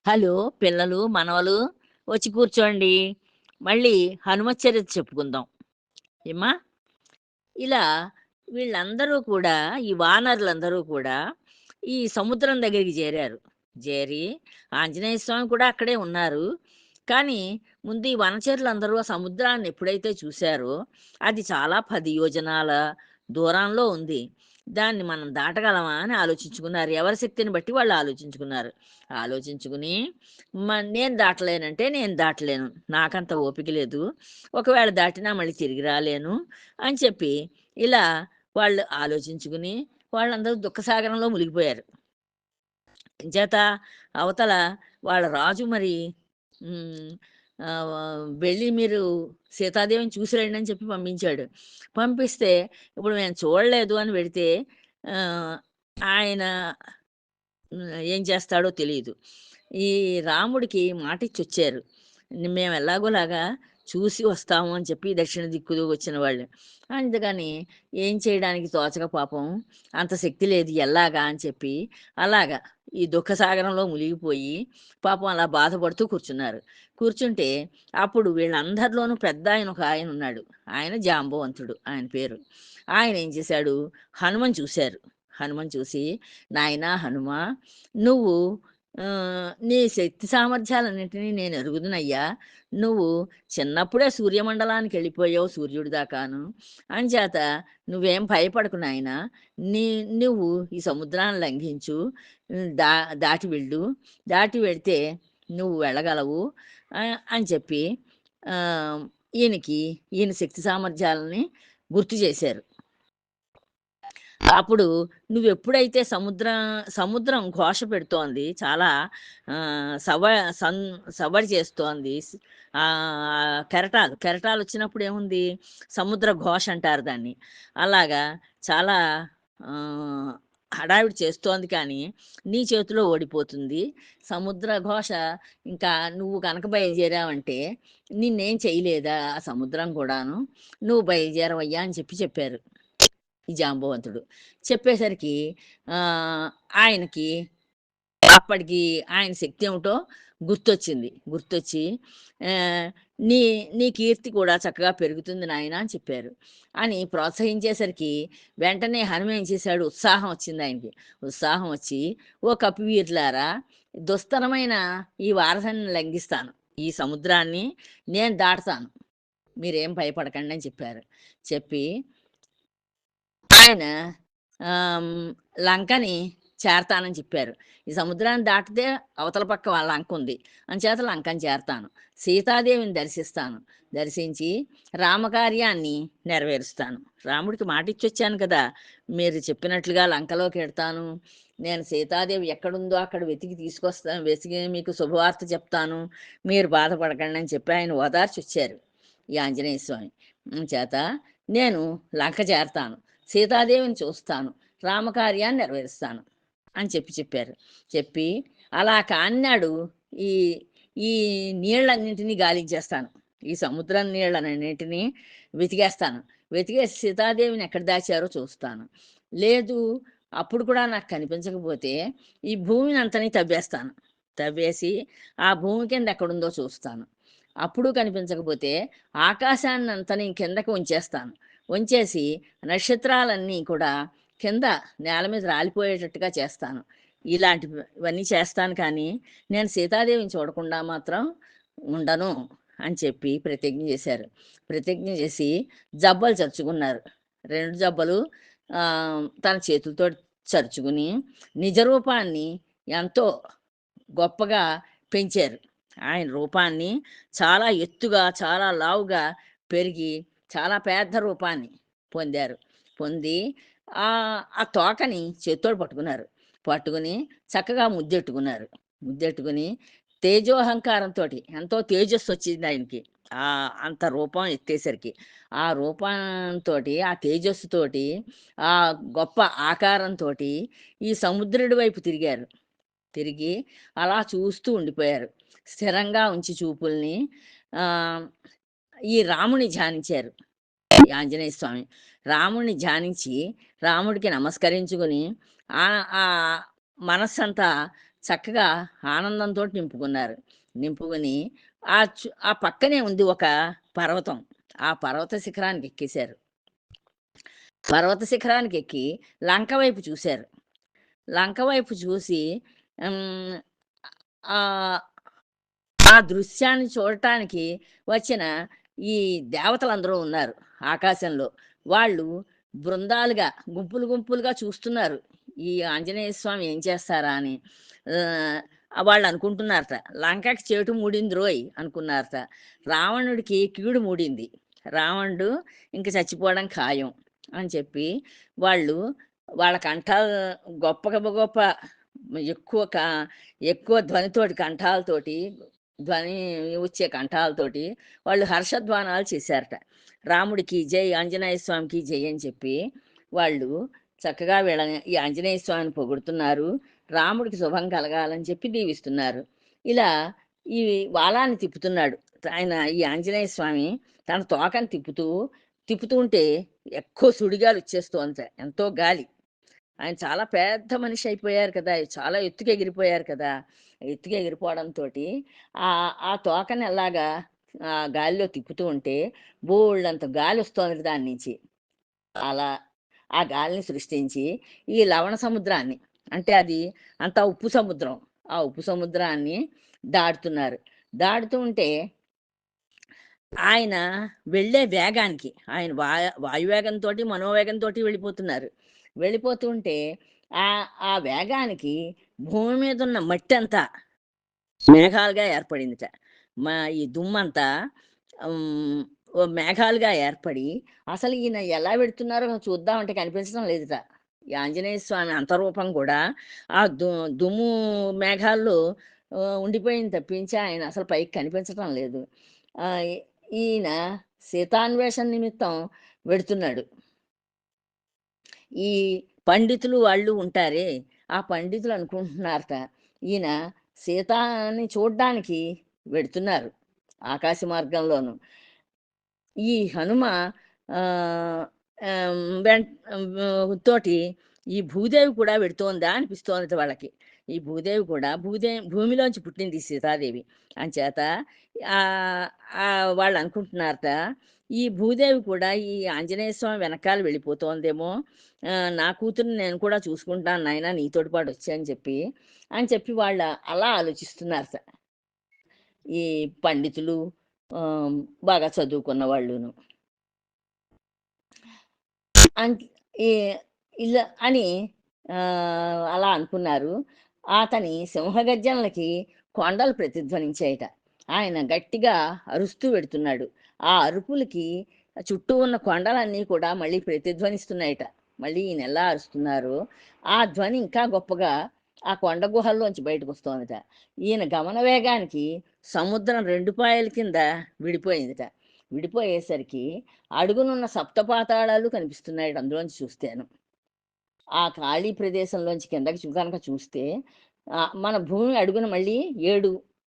Hello! పిల్లలు, మనవలు వచ్చి కూర్చోండి. మళ్ళీ హనుమత్ చరిత్ర చెప్పుకుందాం. ఏమ్మా? ఇలా వీళ్ళందరూ కూడా, ఈ వానరులందరూ కూడా ఈ సముద్రం దగ్గరికి చేరారు. చేరి ఆంజనేయ స్వామి కూడా అక్కడే ఉన్నారు. కానీ ముందు ఈ వనచరులందరూ ఆ సముద్రాన్ని ఎప్పుడైతే చూసారో, అది చాలా 10 యోజనాల దూరంలో ఉంది. దాన్ని మనం దాటగలమా అని ఆలోచించుకున్నారు. ఎవరి శక్తిని బట్టి వాళ్ళు ఆలోచించుకున్నారు. ఆలోచించుకుని నేను దాటలేనంటే నేను దాటలేను. నాకంత ఓపిక లేదు. ఒకవేళ దాటినా మళ్ళీ తిరిగి రాలేను అని చెప్పి ఇలా వాళ్ళు ఆలోచించుకుని వాళ్ళందరూ దుఃఖసాగరంలో మునిగిపోయారు. ఎంచేత అవతల వాళ్ళ రాజు మరి హ్మ్. వెళ్ళి మీరు సీతాదేవిని చూసి రండి అని చెప్పి పంపించాడు. పంపిస్తే ఇప్పుడు మేము చూడలేదు అని వెడితే ఆహ్, ఆయన ఏం చేస్తాడో తెలీదు. ఈ రాముడికి మాటిచ్చొచ్చారు. మేము ఎలాగోలాగా చూసి వస్తాము అని చెప్పి దక్షిణ దిక్కు వచ్చిన వాళ్ళు. అందుకని ఏం చేయడానికి తోచక పాపం అంత శక్తి లేదు ఎల్లాగా అని చెప్పి అలాగా ఈ దుఃఖసాగరంలో మునిగిపోయి పాపం అలా బాధపడుతూ కూర్చున్నారు. కూర్చుంటే అప్పుడు వీళ్ళందరిలోనూ పెద్దాయన ఒక ఆయనున్నాడు. ఆయన జాంబవంతుడు ఆయన పేరు. ఆయన ఏం చేశాడు, హనుమని చూశారు. హనుమని చూసి, "నాయనా హనుమా! నువ్వు నీ శక్తి సామర్థ్యాలన్నిటిని నేను ఎరుగుదునయ్యా. నువ్వు చిన్నప్పుడే సూర్యమండలానికెళ్ళిపోయావు సూర్యుడి దాకాను. అంచేత నువ్వేం భయపడకు నాయనా. నీ నువ్వు ఈ సముద్రాన్ని లంఘించు. దా దాటి వెళ్ళు. దాటి వెడితే నువ్వు వెళ్ళగలవు" అని చెప్పి ఆహ్, ఈయన శక్తి సామర్థ్యాలని గుర్తు చేశారు. అప్పుడు నువ్వెప్పుడైతే సముద్రం ఘోష పెడుతోంది. చాలా ఆహ్, సవ సన్ సవ్వడి చేస్తోంది. కెరటాలొచ్చినప్పుడు ఏముంది? సముద్ర ఘోష అంటారు దాన్ని. అలాగా చాలా ఆహ్, హడావిడి చేస్తోంది కానీ, నీ చేతిలో ఓడిపోతుంది. సముద్ర ఘోష ఇంకా నువ్వు గనక బయలుదేరావంటే, నిన్నేం చేయలేదా ఆ సముద్రం కూడాను. నువ్వు బయలుదేరవయ్యా అని చెప్పారు. ఈ జాంబవంతుడు. చెప్పేసరికి ఆయనకి అప్పటికి ఆయన శక్తి ఏమిటో గుర్తొచ్చింది. గుర్తొచ్చి ఆహ్, "నీ నీ కీర్తి కూడా చక్కగా పెరుగుతుంది నాయనా" అని చెప్పారు. అని ప్రోత్సహించేసరికి వెంటనే హనుమ ఏం చేశాడు, ఉత్సాహం వచ్చింది ఆయనకి. ఉత్సాహం వచ్చి, "ఓ కపివీరులారా! దుస్తరమైన ఈ వారధిని లంఘిస్తాను. ఈ సముద్రాన్ని నేను దాటతాను. మీరేం భయపడకండి" అని చెప్పారు. చెప్పి ఆయన లంకని చేరతానని చెప్పారు. ఈ సముద్రాన్ని దాటితే అవతల పక్క వాళ్ళ లంకుంది. అంచేత లంకని చేరతాను. సీతాదేవిని దర్శిస్తాను. దర్శించి రామకార్యాన్ని నెరవేరుస్తాను. రాముడికి మాటిచ్చొచ్చాను కదా! మీరు చెప్పినట్లుగా లంకలోకెడతాను. నేను సీతాదేవి ఎక్కడుందో అక్కడ వెతికి మీకు శుభవార్త చెప్తాను. మీరు బాధపడకండి అని చెప్పి ఆయన ఓదార్చొచ్చారు. ఈ ఆంజనేయ స్వామి. చేత నేను లంక చేరతాను. సీతాదేవిని చూస్తాను. రామకార్యాన్ని నెరవేరుస్తాను అని చెప్పారు. చెప్పి అలా కానినాడు ఈ ఈ నీళ్ళన్నింటినీ గాలించేస్తాను. ఈ సముద్రం నీళ్ళనన్నింటినీ వెతికేస్తాను. వెతికేసి సీతాదేవిని ఎక్కడ దాచారో చూస్తాను. లేదు అప్పుడు కూడా నాకు కనిపించకపోతే ఈ భూమినంతని తవ్వేస్తాను. తవ్వేసి ఆ భూమి కింద ఎక్కడుందో చూస్తాను. అప్పుడు కనిపించకపోతే ఆకాశాన్నంతని కిందకి ఉంచేస్తాను. వంచేసి నక్షత్రాలన్నీ కూడా కింద నేల మీద రాలిపోయేటట్టుగా చేస్తాను. ఇవన్నీ చేస్తాను కానీ, నేను సీతాదేవిని చూడకుండా మాత్రం ఉండను అని చెప్పి ప్రతిజ్ఞ చేశారు. ప్రతిజ్ఞ చేసి జబ్బలు చరుచుకున్నారు. 2 జబ్బలు తన చేతులతోటి చరుచుకుని, నిజ రూపాన్ని ఎంతో గొప్పగా పెంచారు. ఆయన రూపాన్ని చాలా ఎత్తుగా, చాలా లావుగా పెరిగి, చాలా పెద్ద రూపాన్ని పొందారు. పొంది ఆ తోకని చేత్తోటి పట్టుకున్నారు. పట్టుకుని చక్కగా ముద్దెట్టుకున్నారు. ముద్దెట్టుకుని తేజోహంకారంతోటి ఎంతో తేజస్సొచ్చింది ఆయనకి. అంత రూపం ఎత్తేసరికి. ఆ రూపంతోటి, ఆ తేజస్సుతోటి, ఆ గొప్ప ఆకారంతోటి ఈ సముద్రుడి వైపు తిరిగారు. తిరిగి అలా చూస్తూ ఉండిపోయారు. స్థిరంగా ఉంచి చూపుల్ని ఆహ్, ఈ రాముని ధ్యానించారు. ఈ ఆంజనేయ స్వామి. రాముడిని ధ్యానించి, రాముడికి నమస్కరించుకొని ఆహ్, మనస్సంతా చక్కగా ఆనందంతో నింపుకున్నారు. నింపుకొని ఆ పక్కనే ఉంది ఒక పర్వతం. ఆ పర్వత శిఖరానికి ఎక్కేశారు. పర్వత శిఖరానికి ఎక్కి లంక వైపు చూశారు. లంక వైపు చూసి హ్మ్. ఆహ్, ఆ దృశ్యాన్ని చూడటానికి వచ్చిన ఈ దేవతలందరూ ఉన్నారు ఆకాశంలో. వాళ్ళు బృందాలుగా, గుంపులు గుంపులుగా చూస్తున్నారు. ఈ ఆంజనేయ స్వామి ఏం చేస్తారా అని. ఆహ్, వాళ్ళనుకుంటున్నారట. లంకకి చేటు మూడిందిరోయ్ అనుకున్నారట. రావణుడికి కీడు మూడింది. రావణుడు ఇంక చచ్చిపోవడం ఖాయం అని చెప్పి వాళ్ళు వాళ్ళ కంఠాలు గొప్ప గొప్ప గొప్ప ఎక్కువ క ఎక్కువ ధ్వనితోటి కంఠాలతోటి ధ్వని వచ్చే కంఠాలతోటి వాళ్ళు హర్షధ్వానాలు చేశారట. రాముడికి జై, ఆంజనేయ స్వామికి జై అని చెప్పి వాళ్ళు చక్కగా వీళ్ళని ఈ ఆంజనేయ స్వామిని పొగుడుతున్నారు. రాముడికి శుభం కలగాలని చెప్పి దీవిస్తున్నారు. ఇలా ఈ వాలాన్ని తిప్పుతున్నాడు. ఆయన ఈ ఆంజనేయ స్వామి తన తోకని తిప్పుతూ ఉంటే ఎక్కువ సుడిగాలి వచ్చేస్తోందట. ఎంతో గాలి. ఆయన చాలా పెద్ద మనిషి అయిపోయారు కదా! చాలా ఎత్తుకు ఎగిరిపోయారు కదా! ఎత్తుకు ఎగిరిపోవడంతోటి ఆ తోకని అలాగా గాలిలో తిప్పుతూ ఉంటే బోలెడంత గాలొస్తోంది దాని నుంచి. అలా ఆ గాలిని సృష్టించి ఈ లవణ సముద్రాన్ని అంటే అది అంతా ఉప్పు సముద్రం. ఆ ఉప్పు సముద్రాన్ని దాటుతున్నారు. దాటుతూ ఉంటే ఆయన వెళ్ళే వేగానికి ఆయన వాయువేగంతోటి, మనోవేగంతోటి వెళ్ళిపోతున్నారు. వెళ్ళిపోతూ ఉంటే ఆ వేగానికి భూమి మీదున్న మట్టంతా మేఘాలుగా ఏర్పడిందిట. ఈ దుమ్మంతా హ్మ్. ఓ మేఘాలుగా ఏర్పడి, అసలు ఈయన ఎలా వెడుతున్నారో చూద్దామంటే కనిపించడం లేదుట. ఈ ఆంజనేయ స్వామి అంతరూపం గూడా ఆ దుమ్ము మేఘాల్లో ఉండిపోయింది తప్పించి ఆయన అసలు పైకి కనిపించటం లేదు. ఆహ్, ఈ ఈయన సీతాన్వేషణ నిమిత్తం వెడుతున్నాడు. ఈ పండితులు వాళ్ళు ఉంటారే, ఆ పండితులు అనుకుంటున్నారట, ఈయన సీతని చూడ్డానికి వెడుతున్నారు ఆకాశ మార్గంలోను. ఈ హనుమ ఆహ్, ఆహ్, వెన్ తోటి ఈ భూదేవి కూడా వెడుతోందా అనిపిస్తోందట వాళ్ళకి. ఈ భూదేవి కూడా భూమిలోంచి పుట్టింది ఈ సీతాదేవి. అంచేత ఆహ్, వాళ్ళనుకుంటున్నారట, ఈ భూదేవి కూడా ఈ ఆంజనేయ స్వామి వెనకాల వెళ్ళిపోతోందేమో, నా కూతురిని నేను కూడా చూసుకుంటాను నాయనా నీతోటి పాటొచ్చి అని చెప్పి వాళ్ళు అలా ఆలోచిస్తున్నారట. ఈ పండితులు ఆహ్, బాగా చదువుకున్న వాళ్ళును. అంట్ ఈ ఇలా అని అలా అనుకున్నారు. అతని సింహగర్జనలకి కొండలు ప్రతిధ్వనించాయట. ఆయన గట్టిగా అరుస్తూ వెడుతున్నాడు. ఆ అరుపులకి చుట్టూ ఉన్న కొండలన్నీ కూడా మళ్ళీ ప్రతిధ్వనిస్తున్నాయట. మళ్ళీ ఈయనెలా అరుస్తున్నారో, ఆ ధ్వని ఇంకా గొప్పగా ఆ కొండ గుహల్లోంచి బయటకొస్తోందట. ఈయన గమన వేగానికి సముద్రం 2 పాయల కింద విడిపోయిందట. విడిపోయేసరికి అడుగునున్న సప్తపాతాళాలు కనిపిస్తున్నాయట అందులోంచి చూస్తేను. ఆ ఖాళీ ప్రదేశంలోంచి కిందకి గనక చూస్తే మన భూమి అడుగున మళ్ళీ 7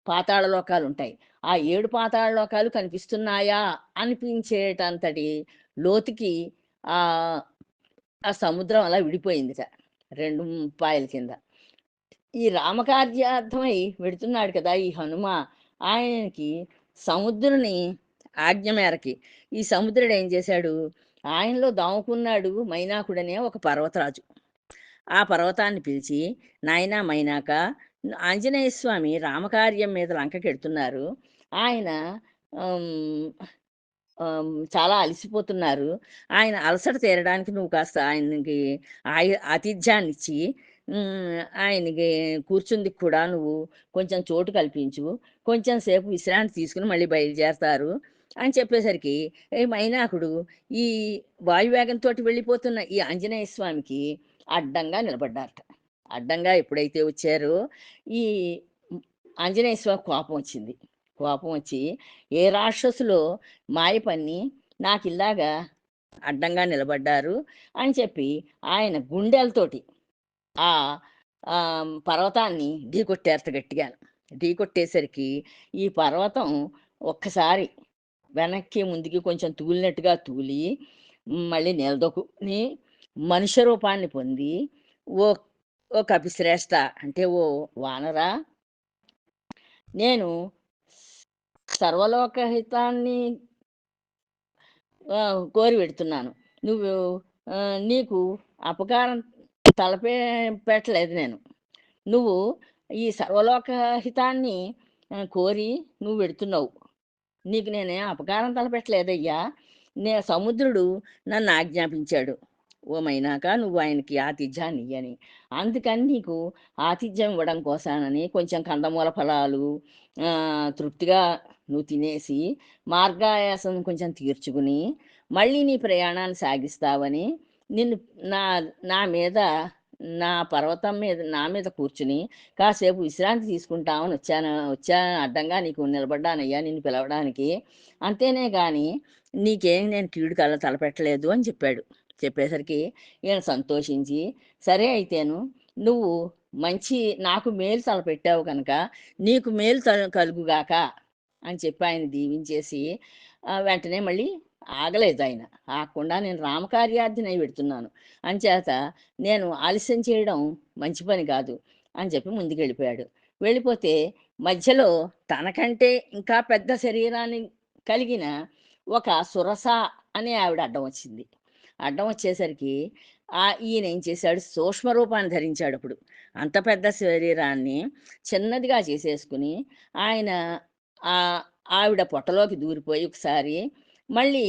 పాతాళ లోకాలుంటాయి. ఆ 7 పాతాళ లోకాలు కనిపిస్తున్నాయా అనిపించేటంతటి లోతుకి ఆహ్, ఆ సముద్రం అలా విడిపోయిందిట. 2 పాయల కింద. ఈ రామకార్యార్థమై వెడుతున్నాడు కదా! ఈ హనుమ. ఆయనకి సముద్రుని ఆజ్ఞ మేరకి ఈ సముద్రుడు ఏం చేశాడు, ఆయనలో దాముకున్నాడు మైనాకుడనే ఒక పర్వతరాజు. ఆ పర్వతాన్ని పిలిచి, "నాయనా మైనాక, ఆంజనేయ స్వామి రామకార్యం మీద లంకకెడుతున్నారు. ఆయన హ్మ్, చాలా అలసిపోతున్నారు. ఆయన అలసట తీరడానికి నువ్వు కాస్త ఆయనకి ఆతిథ్యాన్నిచ్చి ఆయనకి కూర్చుందుకు కూడా నువ్వు కొంచెం చోటు కల్పించు. కొంచెం సేపు విశ్రాంతి తీసుకొని మళ్ళీ బయలుదేరతారు" అని చెప్పేసరికి, ఈ మైనాకుడు ఈ వాయువేగంతోటి వెళ్ళిపోతున్న ఈ ఆంజనేయ స్వామికి అడ్డంగా నిలబడ్డారట. అడ్డంగా ఎప్పుడైతే వచ్చారో, ఈ హ్మ్, ఆంజనేయ స్వామికి కోపం వచ్చింది. కోపం వచ్చి, "ఏ రాక్షసులో మాయ పన్ని నాకిలాగా అడ్డంగా నిలబడ్డారు" అని చెప్పి ఆయన గుండెలతోటి ఆ పర్వతాన్ని ఢీకొట్టారట గట్టిగాను. ఢీకొట్టేసరికి ఈ పర్వతం ఒక్కసారి వెనక్కి, ముందుకి కొంచెం తూలినట్టుగా తూలి, మళ్ళీ నిలదొక్కుని మనుష్య రూపాన్ని పొంది, ఓ ఓ కపిశ్రేష్ఠ, అంటే ఓ వానరా, నేను సర్వలోకహితాన్ని కోరి పెడుతున్నాను. నువ్వు నీకు అపకారం పెట్టలేదు నేను. నువ్వు ఈ సర్వలోక హితాన్ని కోరి నువ్వు పెడుతున్నావు. నీకు నేనేం అపకారం తలపెట్టలేదయ్యా. సముద్రుడు నన్ను ఆజ్ఞాపించాడు. ఓ మైనాక నువ్వు ఆయనకి ఆతిథ్యాన్ని ఇయ్యని. అందుకని నీకు ఆతిథ్యం ఇవ్వడం కోసానని కొంచెం కందమూల ఫలాలు తృప్తిగా నువ్వు తినేసి మార్గాయాసం కొంచెం తీర్చుకుని మళ్ళీ నీ ప్రయాణాన్ని సాగిస్తావని నిన్ను నా నా మీద నా పర్వతం మీద నా మీద కూర్చుని కాసేపు విశ్రాంతి తీసుకుంటామని వచ్చా అడ్డంగా నీకు నిలబడ్డానయ్యా నిన్ను పిలవడానికి. అంతేనే కానీ నీకేం నేను కీడు తలపెట్టలేదు అని చెప్పాడు. చెప్పేసరికి ఈయన సంతోషించి, సరే అయితేను నువ్వు మంచి నాకు మేలు తలపెట్టావు కనుక నీకు మేలు కలుగుగాక అని చెప్పి ఆయన దీవించేసి వెంటనే మళ్ళీ ఆగలేదు ఆయన. ఆగకుండా నేను రామకార్యార్థినై పెడుతున్నాను అంచేత నేను ఆలస్యం చేయడం మంచి పని కాదు అని చెప్పి ముందుకెళ్ళిపోయాడు. వెళ్ళిపోతే మధ్యలో తనకంటే ఇంకా పెద్ద శరీరాన్ని కలిగిన ఒక సురస అనే ఆవిడ అడ్డం వచ్చింది. అడ్డం వచ్చేసరికి ఈయన ఏం చేశాడు, సూక్ష్మ రూపాన్ని ధరించాడు. అప్పుడు అంత పెద్ద శరీరాన్ని చిన్నదిగా చేసేసుకుని ఆయన ఆవిడ పొట్టలోకి దూరిపోయి ఒకసారి మళ్ళీ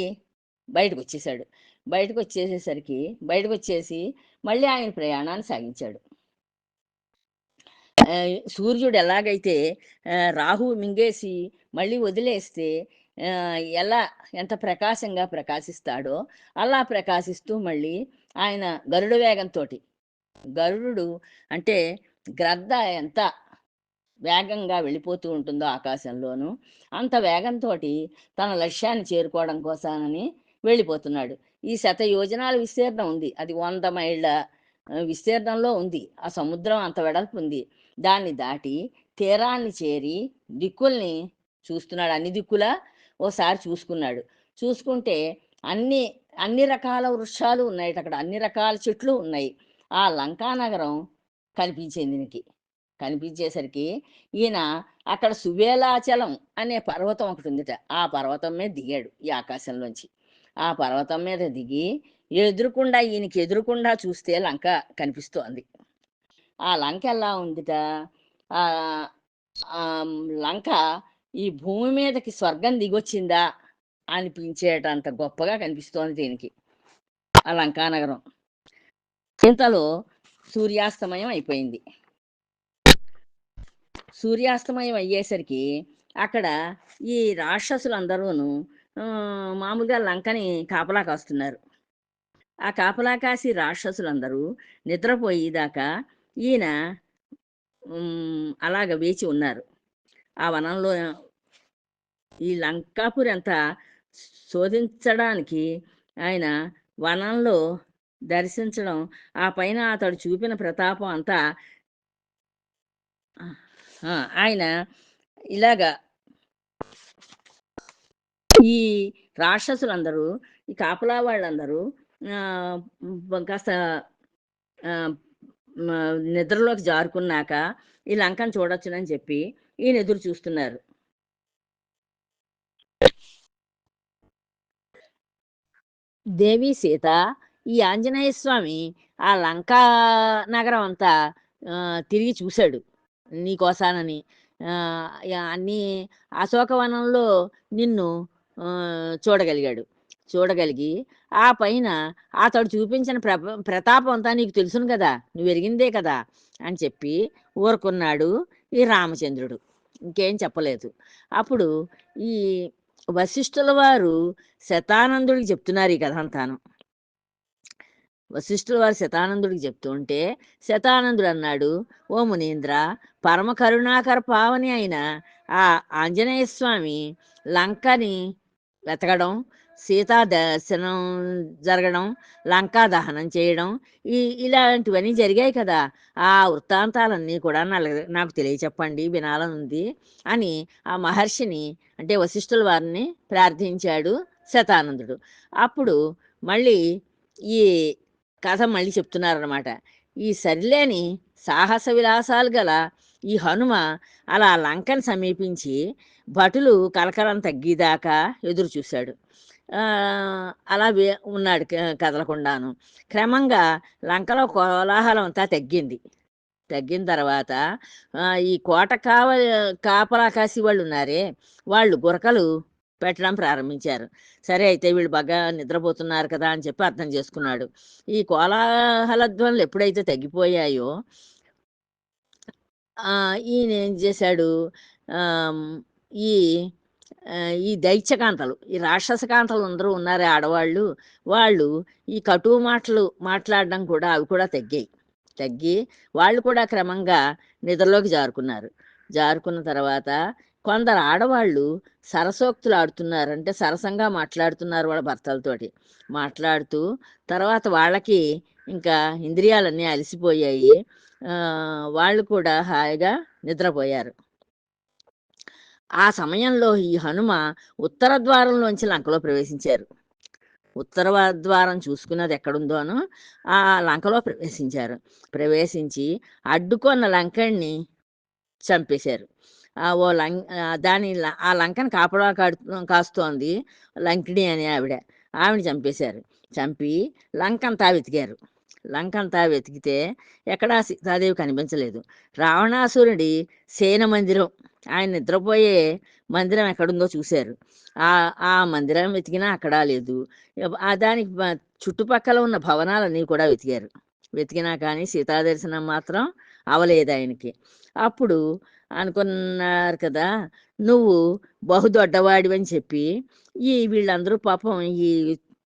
బయటకు వచ్చేసాడు. బయటకు వచ్చేసి మళ్ళీ ఆయన ప్రయాణాన్ని సాగించాడు. సూర్యుడు ఎలాగైతే రాహువు మింగేసి మళ్ళీ వదిలేస్తే ఎలా ఎంత ప్రకాశంగా ప్రకాశిస్తాడో అలా ప్రకాశిస్తూ మళ్ళీ ఆయన గరుడ వేగంతో, గరుడు అంటే గ్రద్ద ఎంత వేగంగా వెళ్ళిపోతూ ఉంటుందో ఆకాశంలోనూ అంత వేగంతో తన లక్ష్యాన్ని చేరుకోవడం కోసానని వెళ్ళిపోతున్నాడు. ఈ 100 యోజనాల విస్తీర్ణం ఉంది. అది 100 మైళ్ళ విస్తీర్ణంలో ఉంది. ఆ సముద్రం అంత వెడల్పు ఉంది. దాన్ని దాటి తీరాన్ని చేరి దిక్కుల్ని చూస్తున్నాడు. అన్ని దిక్కులా ఓసారి చూసుకున్నాడు. చూసుకుంటే అన్ని అన్ని రకాల వృక్షాలు ఉన్నాయి అక్కడ, అన్ని రకాల చెట్లు ఉన్నాయి. ఆ లంకా నగరం కనిపించింది. కనిపించేసరికి ఈయన అక్కడ సువేలాచలం అనే పర్వతం ఒకటి ఉందిట. ఆ పర్వతం మీద దిగాడు ఈ ఆకాశంలోంచి. ఆ పర్వతం మీద దిగి ఈయనకి ఎదురుకుండా చూస్తే లంక కనిపిస్తోంది. ఆ లంక ఎలా ఉందిట, లంక ఈ భూమి మీదకి స్వర్గం దిగొచ్చిందా అనిపించేటంత గొప్పగా కనిపిస్తోంది దీనికి ఆ లంకానగరం. ఇంతలో సూర్యాస్తమయం అయిపోయింది. సూర్యాస్తమయం అయ్యేసరికి అక్కడ ఈ రాక్షసులందరూను మామూలుగా లంకని కాపలా కాస్తున్నారు. ఆ కాపలా కాసి రాక్షసులందరూ నిద్రపోయేదాకా ఈయన అలాగ వేచి ఉన్నారు. ఆ వనంలో ఈ లంకాపురి అంతా శోధించడానికి ఆయన వనంలో దర్శించడం, ఆ పైన అతడు చూపిన ప్రతాపం అంతా ఆయన ఇలాగా ఈ రాక్షసులందరూ ఈ కాపలా వాళ్ళందరూ కాస్త నిద్రలోకి జారుకున్నాక ఈ లంకను చూడొచ్చునని చెప్పి ఈయన ఎదురు చూస్తున్నారు. దేవి సీత ఈ ఆంజనేయ స్వామి ఆ లంకా నగరం అంతా తిరిగి చూశాడు నీకోసానని. అన్నీ అశోకవనంలో నిన్ను చూడగలిగాడు. చూడగలిగి ఆ పైన అతడు చూపించిన ప్రతాపం అంతా నీకు తెలుసును కదా, నువ్వు ఎరిగిందే కదా అని చెప్పి ఊరుకున్నాడు ఈ రామచంద్రుడు. ఇంకేం చెప్పలేదు. అప్పుడు ఈ వశిష్ఠుల వారు శతానందుడికి చెప్తున్నారు ఈ కథ అంతాను. వశిష్ఠుల వారు శతానందుడికి చెప్తూ ఉంటే శతానందుడు అన్నాడు, ఓ మునీంద్ర, పరమ కరుణాకర పావని అయిన ఆ ఆంజనేయ స్వామి లంకని వెతకడం, సీతా దర్శనం జరగడం, లంకా దహనం చేయడం ఇలాంటివన్నీ జరిగాయి కదా, ఆ వృత్తాంతాలన్నీ కూడా నాకు తెలియచెప్పండి, వినాలనుంది అని ఆ మహర్షిని అంటే వశిష్ఠుల వారిని ప్రార్థించాడు శతానందుడు. అప్పుడు మళ్ళీ ఈ కథ మళ్ళీ చెప్తున్నారన్నమాట. ఈ సరిలేని సాహస విలాసాలు గల ఈ హనుమ అలా లంకను సమీపించి భటులు కలకలం తగ్గేదాకా ఎదురు చూశాడు. అలా ఉన్నాడు కదలకుండాను. క్రమంగా లంకలో కోలాహలం అంతా తగ్గింది. తగ్గిన తర్వాత ఈ కోట కాపలా కాసి వాళ్ళున్నారే, వాళ్ళు గురకలు పెట్టడం ప్రారంభించారు. సరే అయితే వీళ్ళు బాగా నిద్రపోతున్నారు కదా అని చెప్పి అర్థం చేసుకున్నాడు. ఈ కోలాహల ధ్వనులు ఎప్పుడైతే తగ్గిపోయాయో, ఈయన ఏం చేశాడు, ఆహ్, ఈ ఈ దైత్యకాంతలు, ఈ రాక్షస కాంతలు అందరూ ఉన్నారే ఆడవాళ్ళు, వాళ్ళు ఈ కటువు మాటలు మాట్లాడడం కూడా అవి కూడా తగ్గాయి. తగ్గి వాళ్ళు కూడా క్రమంగా నిద్రలోకి జారుకున్నారు. జారుకున్న తర్వాత కొందరు ఆడవాళ్ళు సరసోక్తులు ఆడుతున్నారు. అంటే సరసంగా మాట్లాడుతున్నారు వాళ్ళ భర్తలతోటి. మాట్లాడుతూ తర్వాత వాళ్ళకి ఇంకా ఇంద్రియాలన్నీ అలసిపోయాయి. వాళ్ళు కూడా హాయిగా నిద్రపోయారు. ఆ సమయంలో ఈ హనుమ ఉత్తర ద్వారంలోంచి లంకలో ప్రవేశించారు. ఉత్తర ద్వారం చూసుకున్నది ఎక్కడుందోనో ఆ లంకలో ప్రవేశించారు. ప్రవేశించి అడ్డుకొన్న లంకణ్ణి చంపేశారు. ఆ లంకని కాపలా కాస్తోంది లంకిణి అనే ఆవిడ. ఆవిడని చంపేశారు. చంపి లంకంతా వెతికారు. లంకంతా వెతికితే ఎక్కడా సీతాదేవి కనిపించలేదు. రావణాసురుడి సేన మందిరం, ఆయన నిద్రపోయే మందిరం ఎక్కడుందో చూశారు. ఆ మందిరం వెతికినా అక్కడా లేదు. దానికి చుట్టుపక్కల ఉన్న భవనాలన్నీ కూడా వెతికారు. వెతికినా కానీ సీతాదర్శనం మాత్రం అవలేదు ఆయనకి. అప్పుడు అనుకున్నారు కదా, నువ్వు బహుదొడ్డవాడివని చెప్పి వీళ్ళందరూ పాపం ఈ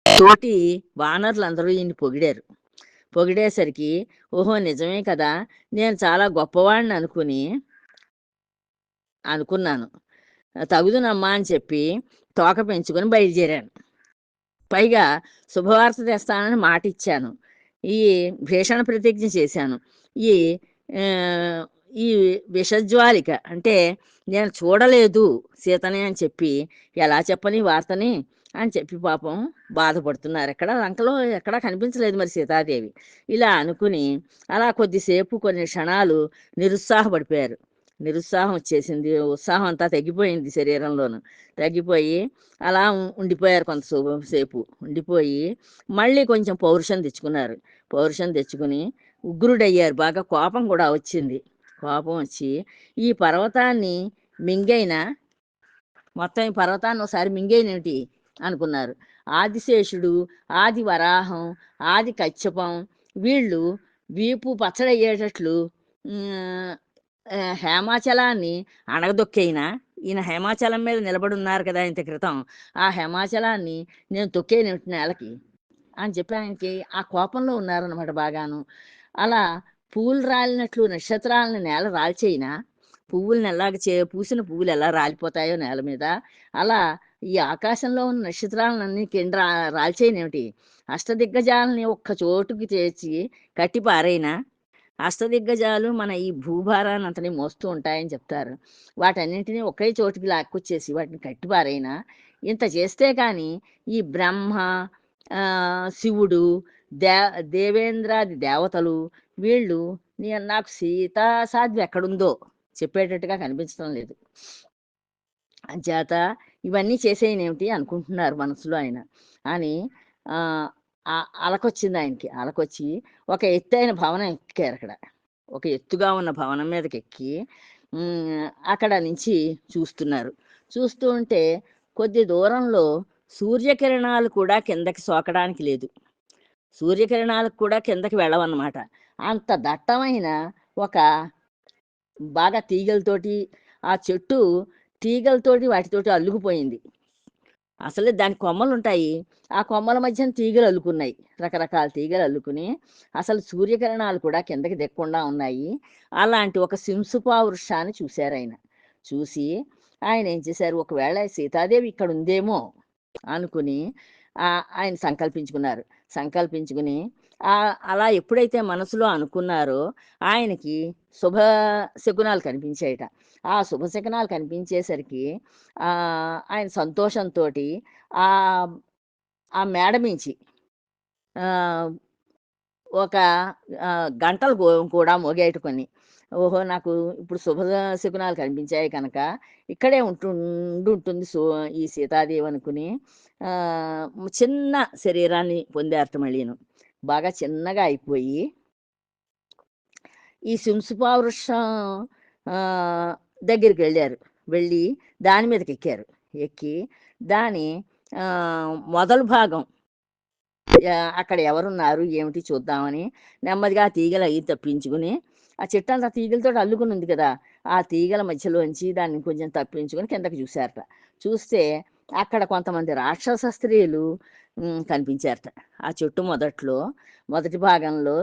తోటి వానరులందరూ ఈయన్ని పొగిడారు. పొగిడేసరికి ఓహో నిజమే కదా, నేను చాలా గొప్పవాడిని అనుకున్నాను, తగుదునమ్మా అని చెప్పి తోక పెంచుకొని బయలుదేరాను. పైగా శుభవార్త తెస్తానని మాట ఇచ్చాను. ఈ భీషణ ప్రతిజ్ఞ చేశాను. ఈ ఈ విషజ్వాలిక అంటే నేను చూడలేదు సీతని అని చెప్పి ఎలా చెప్పని వార్తని అని చెప్పి పాపం బాధపడుతున్నారు. ఎక్కడ లంకలో ఎక్కడా కనిపించలేదు మరి సీతాదేవి. ఇలా అనుకుని అలా కొద్దిసేపు కొన్ని క్షణాలు నిరుత్సాహపడిపోయారు. నిరుత్సాహం వచ్చేసింది. ఉత్సాహం అంతా తగ్గిపోయింది శరీరంలోను. తగ్గిపోయి అలా ఉండిపోయారు కొంతసేపు. ఉండిపోయి మళ్ళీ కొంచెం పౌరుషం తెచ్చుకున్నారు. పౌరుషం తెచ్చుకుని ఉగ్రుడయ్యారు. బాగా కోపం కూడా వచ్చింది. కోపం వచ్చి ఈ పర్వతాన్ని మింగైనా మొత్తం ఈ పర్వతాన్ని ఒకసారి మింగేనేమిటి అనుకున్నారు. ఆదిశేషుడు, ఆది వరాహం, ఆది కచ్చపం వీళ్ళు వీపు పచ్చడయ్యేటట్లు హేమాచలాన్ని అణగదొక్కైనా, ఈయన హేమాచలం మీద నిలబడి ఉన్నారు కదా ఇంత క్రితం, ఆ హేమాచలాన్ని నేను తొక్కేనేమిటి నేలకి అని చెప్పి ఆయనకి ఆ కోపంలో ఉన్నారన్నమాట బాగాను. అలా పువ్వులు రాలినట్లు నక్షత్రాలను నేల రాల్చైనా, పువ్వులను పూసిన పువ్వులు ఎలా రాలిపోతాయో నేల మీద, అలా ఈ ఆకాశంలో ఉన్న నక్షత్రాలన్నీ కింద రాల్చేయనేమిటి, అష్టదిగ్గజాలని ఒక్క చోటుకి చేర్చి కట్టి పారైనా, అష్టదిగ్గజాలు మన ఈ భూభారాన్ని అంతని మోస్తూ ఉంటాయని చెప్తారు. వాటన్నింటినీ ఒకే చోటుకి లాక్కొచ్చేసి వాటిని కట్టి పారైనా, ఇంత చేస్తే కానీ ఈ బ్రహ్మ, శివుడు, దే దేవేంద్రాది దేవతలు వీళ్ళు నాకు సీతా సాధ్వి ఎక్కడుందో చెప్పేటట్టుగా కనిపించడం లేదు. అంచేత ఇవన్నీ చేసేయనేమిటి అనుకుంటున్నారు మనసులో ఆయన అని అలకొచ్చింది ఆయనకి. అలకొచ్చి ఒక ఎత్తైన భవనం ఎక్కారు అక్కడ. ఒక ఎత్తుగా ఉన్న భవనం మీదకి ఎక్కి అక్కడ నుంచి చూస్తున్నారు. చూస్తూ ఉంటే కొద్ది దూరంలో సూర్యకిరణాలు కూడా కిందకి సోకడానికి లేదు. సూర్యకిరణాలకు కూడా కిందకి వెళ్ళవన్నమాట. అంత దట్టమైన ఒక బాగా తీగలతోటి ఆ చెట్టు తీగలతోటి వాటితోటి అల్లుకుపోయింది. అసలే దానికి కొమ్మలుంటాయి. ఆ కొమ్మల మధ్యన తీగలు అల్లుకున్నాయి. రకరకాల తీగలు అల్లుకుని అసలు సూర్యకిరణాలు కూడా కిందకి దిక్కకుండా ఉన్నాయి. అలాంటి ఒక సింసుపా వృక్షాన్ని చూశారాయన. చూసి ఆయన ఏం చేశారు, ఒకవేళ సీతాదేవి ఇక్కడ ఉందేమో అనుకుని ఆయన సంకల్పించుకున్నారు. సంకల్పించుకుని అలా ఎప్పుడైతే మనసులో అనుకున్నారో ఆయనకి శుభ శకునాలు కనిపించాయట. ఆ శుభ శకునాలు కనిపించేసరికి ఆయన సంతోషంతోటి ఆ మేడ మించి ఒక గంటలు కూడా మోగేటి కొన్ని. ఓహో! నాకు ఇప్పుడు శకునాలు కనిపించాయి కనుక ఇక్కడే ఉండుంటుంది ఈ సీతాదేవి అనుకుని చిన్న శరీరాన్ని పొందారట మళ్ళీను. బాగా చిన్నగా అయిపోయి ఈ శింసుపా వృక్షం దగ్గరికెళ్ళారు. వెళ్ళి దాని మీదకెక్కారు. ఎక్కి దాని మొదలు భాగం అక్కడ ఎవరున్నారు, ఏమిటి చూద్దామని నెమ్మదిగా ఆ తీగలయి తప్పించుకుని, ఆ చెట్టంతా తీగలతోటి అల్లుకుని ఉంది కదా! ఆ తీగల మధ్యలోంచి దాన్ని కొంచెం తప్పించుకొని కిందకి చూసారట. చూస్తే అక్కడ కొంతమంది రాక్షస స్త్రీలు కనిపించారట. ఆ చెట్టు మొదటి భాగంలో,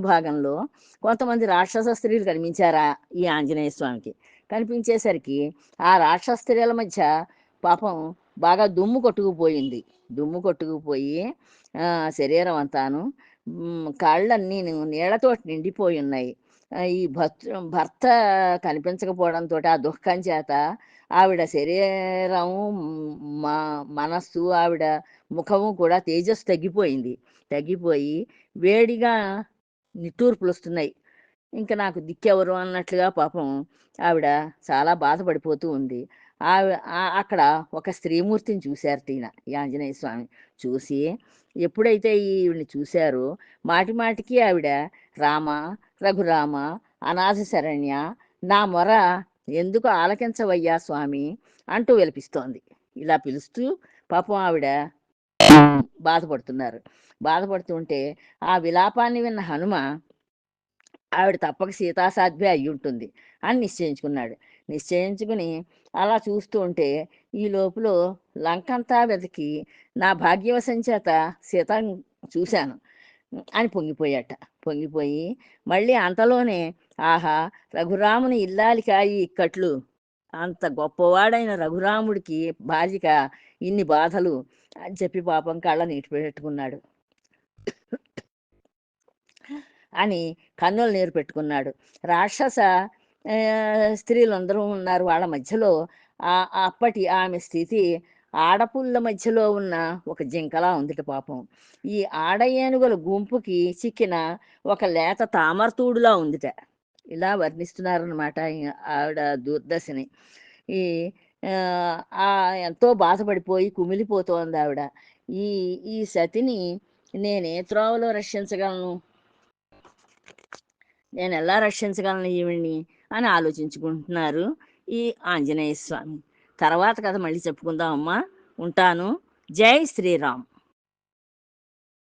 భాగంలో కొంతమంది రాక్షస స్త్రీలు కనిపించారా ఈ ఆంజనేయ స్వామికి. కనిపించేసరికి ఆ రాక్షస స్త్రీల మధ్య పాపం బాగా దుమ్ము కొట్టుకుపోయింది. దుమ్ము కొట్టుకుపోయి శరీరం అంతాను కాళ్ళన్నీ నీళ్లతోటి నిండిపోయి ఉన్నాయి. ఈ భర్త కనిపించకపోవడంతో ఆ దుఃఖం చేత ఆవిడ శరీరం, మనస్సు, ఆవిడ ముఖము కూడా తేజస్సు తగ్గిపోయింది. తగ్గిపోయి వేడిగా నిట్టూర్పులొస్తున్నాయి. ఇంక నాకు దిక్కెవరు అన్నట్లుగా పాపం ఆవిడ చాలా బాధపడిపోతూ ఉంది. అక్కడ ఒక స్త్రీమూర్తిని చూశారట ఈ ఆంజనేయ స్వామి. చూసి ఎప్పుడైతే ఈవిడ్ని చూశారో మాటి మాటికి ఆవిడ రామ, రఘురామ, అనాథ శరణ్య, నా మొర ఎందుకు ఆలకించవయ్యా స్వామి అంటూ విలపిస్తోంది. ఇలా పిలుస్తూ పాపం ఆవిడ బాధపడుతున్నారు. బాధపడుతుంటే ఆ విలాపాన్ని విన్న హనుమ ఆవిడ తప్పక సీతాసాధ్వే అయ్యుంటుంది అని నిశ్చయించుకున్నాడు. నిశ్చయించుకుని అలా చూస్తూ ఉంటే ఈ లోపులో లంకంతా వెతికి నా భాగ్యవశం చేత సీతని చూశాను అని పొంగిపోయాట. పొంగిపోయి మళ్ళీ అంతలోనే ఆహా! రఘురాముని ఇల్లాలికా ఈ ఇక్కట్లు, అంత గొప్పవాడైన రఘురాముడికి భార్యక ఇన్ని బాధలు అని చెప్పి పాపం కళ్ళ నీటి పెట్టుకున్నాడు అని కన్నులు నీరు పెట్టుకున్నాడు. రాక్షస స్త్రీలందరూ ఉన్నారు. వాళ్ళ మధ్యలో అప్పటి ఆమె స్థితి ఆడపుల్ల మధ్యలో ఉన్న ఒక జింకలా ఉందిట పాపం. ఈ ఆడ ఏనుగుల గుంపుకి చిక్కిన ఒక లేత తామరతూడులా ఉందిట. ఇలా వర్ణిస్తున్నారనమాట ఆవిడ దుర్దశని. ఈ ఎంతో బాధపడిపోయి కుమిలిపోతోంది ఆవిడ. ఈ ఈ సతిని నేనే త్రోవలో రక్షించగలను, నేను ఎలా రక్షించగలను ఈవిడ్ని అని ఆలోచించుకుంటున్నారు ఈ ఆంజనేయ స్వామి. తర్వాత కథ మళ్ళీ చెప్పుకుందాం అమ్మా. ఉంటాను. జై శ్రీరామ్.